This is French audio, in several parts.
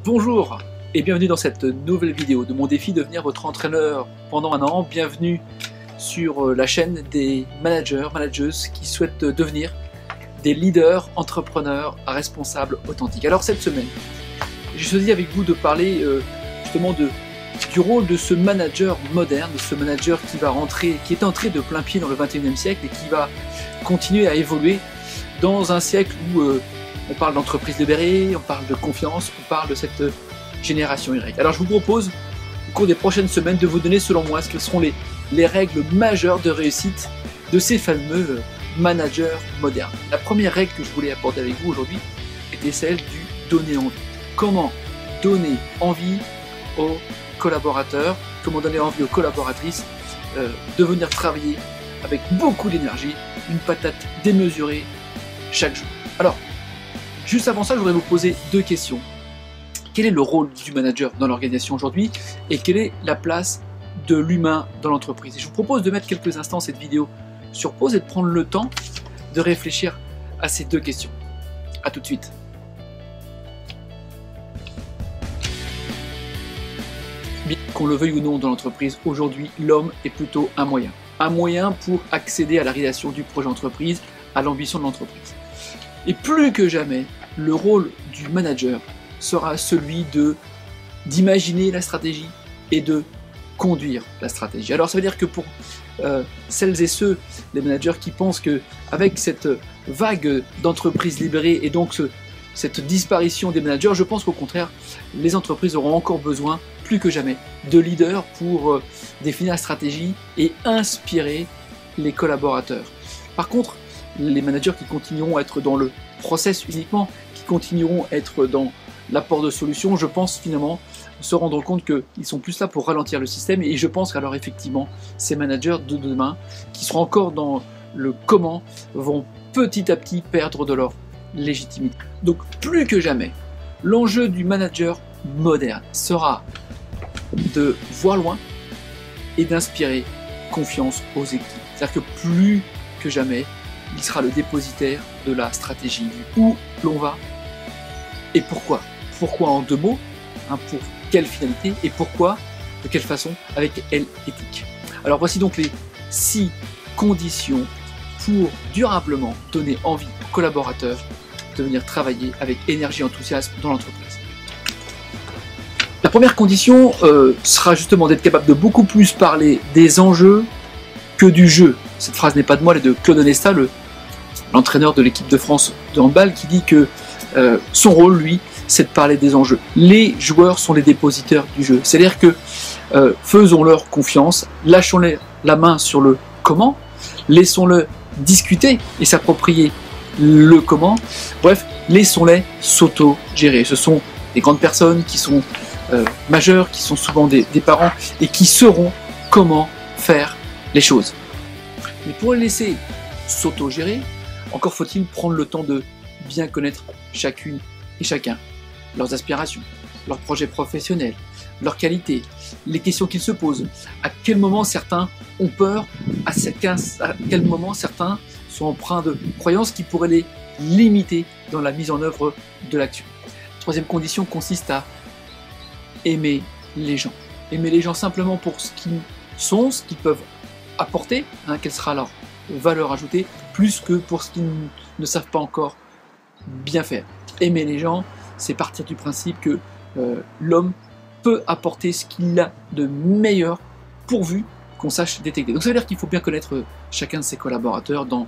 Bonjour et bienvenue dans cette nouvelle vidéo de mon défi de devenir votre entraîneur pendant un an. Bienvenue sur la chaîne des manageuses qui souhaitent devenir des leaders, entrepreneurs, responsables, authentiques. Alors cette semaine, j'ai choisi avec vous de parler justement du rôle de ce manager moderne, de ce manager qui est entré de plein pied dans le 21e siècle et qui va continuer à évoluer dans un siècle où on parle d'entreprise libérée, on parle de confiance, on parle de cette génération Y. Alors je vous propose, au cours des prochaines semaines, de vous donner selon moi quelles seront les règles majeures de réussite de ces fameux managers modernes. La première règle que je voulais aborder avec vous aujourd'hui était celle du donner envie. Comment donner envie aux collaborateurs, comment donner envie aux collaboratrices de venir travailler avec beaucoup d'énergie, une patate démesurée chaque jour. Alors, juste avant ça, je voudrais vous poser deux questions. Quel est le rôle du manager dans l'organisation aujourd'hui et quelle est la place de l'humain dans l'entreprise? Et je vous propose de mettre quelques instants cette vidéo sur pause et de prendre le temps de réfléchir à ces deux questions. A tout de suite. Bien qu'on le veuille ou non dans l'entreprise, aujourd'hui, l'homme est plutôt un moyen. Un moyen pour accéder à la réalisation du projet entreprise, à l'ambition de l'entreprise. Et plus que jamais, le rôle du manager sera celui d'imaginer la stratégie et de conduire la stratégie. Alors ça veut dire que pour celles et ceux, les managers qui pensent qu'avec cette vague d'entreprises libérées et donc cette disparition des managers, je pense qu'au contraire, les entreprises auront encore besoin, plus que jamais, de leaders pour définir la stratégie et inspirer les collaborateurs. Par contre, les managers qui continueront à être dans le process uniquement, qui continueront à être dans l'apport de solutions, je pense finalement se rendre compte qu'ils sont plus là pour ralentir le système, et je pense qu'alors effectivement ces managers de demain qui seront encore dans le comment vont petit à petit perdre de leur légitimité. Donc plus que jamais, l'enjeu du manager moderne sera de voir loin et d'inspirer confiance aux équipes. C'est-à-dire que plus que jamais, il sera le dépositaire de la stratégie, du où l'on va et pourquoi. Pourquoi en deux mots, pour quelle finalité et pourquoi, de quelle façon, avec quelle éthique. Alors voici donc les 6 conditions pour durablement donner envie aux collaborateurs de venir travailler avec énergie et enthousiasme dans l'entreprise. La première condition sera justement d'être capable de beaucoup plus parler des enjeux que du jeu. Cette phrase n'est pas de moi, elle est de Claude Onesta, l'entraîneur de l'équipe de France de handball, qui dit que son rôle, lui, c'est de parler des enjeux. Les joueurs sont les dépositaires du jeu. C'est-à-dire que faisons-leur confiance, lâchons-les la main sur le comment, laissons-le discuter et s'approprier le comment. Bref, laissons-les s'auto-gérer. Ce sont des grandes personnes qui sont majeures, qui sont souvent des parents et qui sauront comment faire les choses. Mais pour les laisser s'auto-gérer, encore faut-il prendre le temps de bien connaître chacune et chacun, leurs aspirations, leurs projets professionnels, leurs qualités, les questions qu'ils se posent, à quel moment certains ont peur, à quel moment certains sont empreints de croyances qui pourraient les limiter dans la mise en œuvre de l'action. Troisième condition consiste à aimer les gens. Aimer les gens simplement pour ce qu'ils sont, ce qu'ils peuvent apporter, quelle sera leur valeur ajoutée, plus que pour ce qu'ils ne savent pas encore bien faire. Aimer les gens, c'est partir du principe que l'homme peut apporter ce qu'il a de meilleur pourvu qu'on sache détecter. Donc ça veut dire qu'il faut bien connaître chacun de ses collaborateurs dans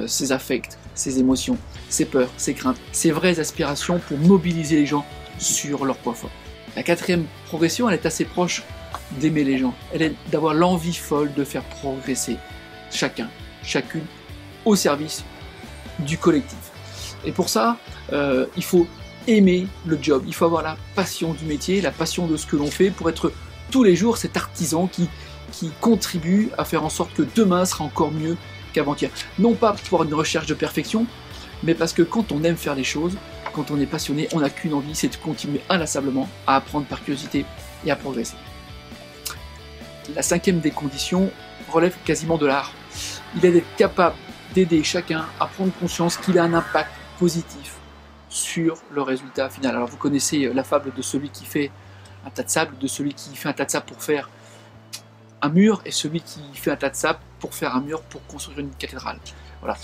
ses affects, ses émotions, ses peurs, ses craintes, ses vraies aspirations pour mobiliser les gens sur leurs points forts. La quatrième progression, elle est assez proche d'aimer les gens. Elle est d'avoir l'envie folle de faire progresser chacun, chacune au service du collectif. Et pour ça, il faut aimer le job, il faut avoir la passion du métier, la passion de ce que l'on fait pour être tous les jours cet artisan qui contribue à faire en sorte que demain sera encore mieux qu'avant-hier. Non pas pour une recherche de perfection, mais parce que quand on aime faire les choses, quand on est passionné, on n'a qu'une envie, c'est de continuer inlassablement à apprendre par curiosité et à progresser. La cinquième des conditions relève quasiment de l'art. Il est d'être capable d'aider chacun à prendre conscience qu'il a un impact positif sur le résultat final. Alors vous connaissez la fable de celui qui fait un tas de sable, de celui qui fait un tas de sable pour faire un mur, et celui qui fait un tas de sable pour faire un mur pour construire une cathédrale. Voilà.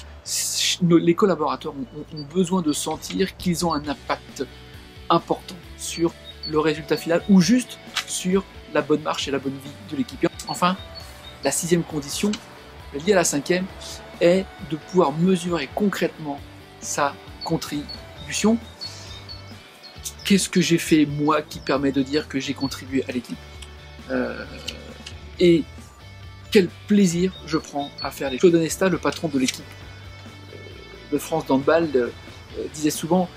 Les collaborateurs ont besoin de sentir qu'ils ont un impact important sur le résultat final ou juste sur la bonne marche et la bonne vie de l'équipe. Enfin, la 6e condition, liée à la 5e, est de pouvoir mesurer concrètement sa contribution. Qu'est-ce que j'ai fait moi qui permet de dire que j'ai contribué à l'équipe et quel plaisir je prends à faire les choses. Claude Onesta, le patron de l'équipe de France d'handball, disait souvent,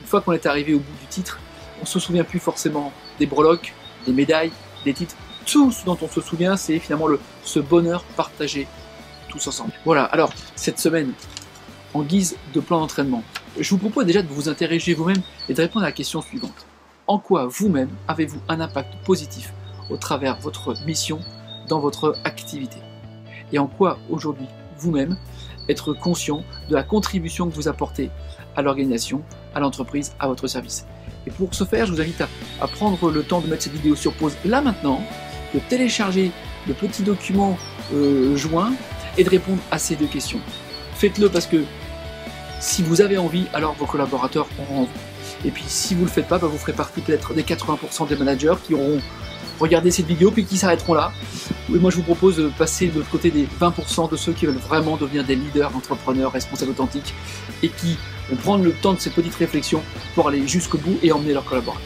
une fois qu'on est arrivé au bout du titre, on ne se souvient plus forcément des breloques, des médailles, des titres. Tout ce dont on se souvient, c'est finalement ce bonheur partagé tous ensemble. Voilà, alors cette semaine, en guise de plan d'entraînement, je vous propose déjà de vous interroger vous-même et de répondre à la question suivante. En quoi vous-même avez-vous un impact positif au travers de votre mission dans votre activité? Et en quoi aujourd'hui, vous-même, être conscient de la contribution que vous apportez à l'organisation, à l'entreprise, à votre service. Et pour ce faire, je vous invite à prendre le temps de mettre cette vidéo sur pause là maintenant, de télécharger le petit document joint et de répondre à ces 2 questions. Faites-le parce que si vous avez envie, alors vos collaborateurs auront envie. Et puis si vous ne le faites pas, vous ferez partie peut-être des 80% des managers qui auront regardé cette vidéo puis qui s'arrêteront là. Et moi je vous propose de passer de l'autre côté des 20% de ceux qui veulent vraiment devenir des leaders, entrepreneurs, responsables authentiques et qui vont prendre le temps de ces petites réflexions pour aller jusqu'au bout et emmener leurs collaborateurs.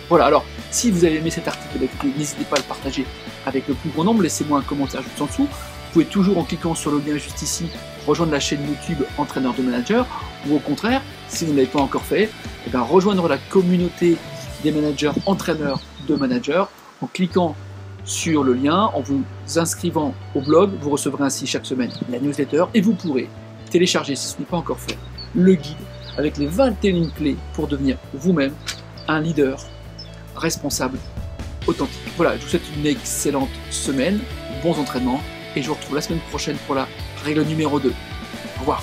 Voilà, alors si vous avez aimé cet article, n'hésitez pas à le partager avec le plus grand nombre, laissez-moi un commentaire juste en dessous. Vous pouvez toujours, en cliquant sur le lien juste ici, rejoindre la chaîne YouTube Entraîneur de Manager, ou au contraire, si vous ne l'avez pas encore fait, rejoindre la communauté des managers entraîneurs de managers en cliquant sur le lien, en vous inscrivant au blog. Vous recevrez ainsi chaque semaine la newsletter et vous pourrez télécharger, si ce n'est pas encore fait, le guide avec les 21 clés pour devenir vous-même un leader responsable authentique. Voilà, je vous souhaite une excellente semaine, bons entraînements et je vous retrouve la semaine prochaine pour la règle numéro 2. Au revoir.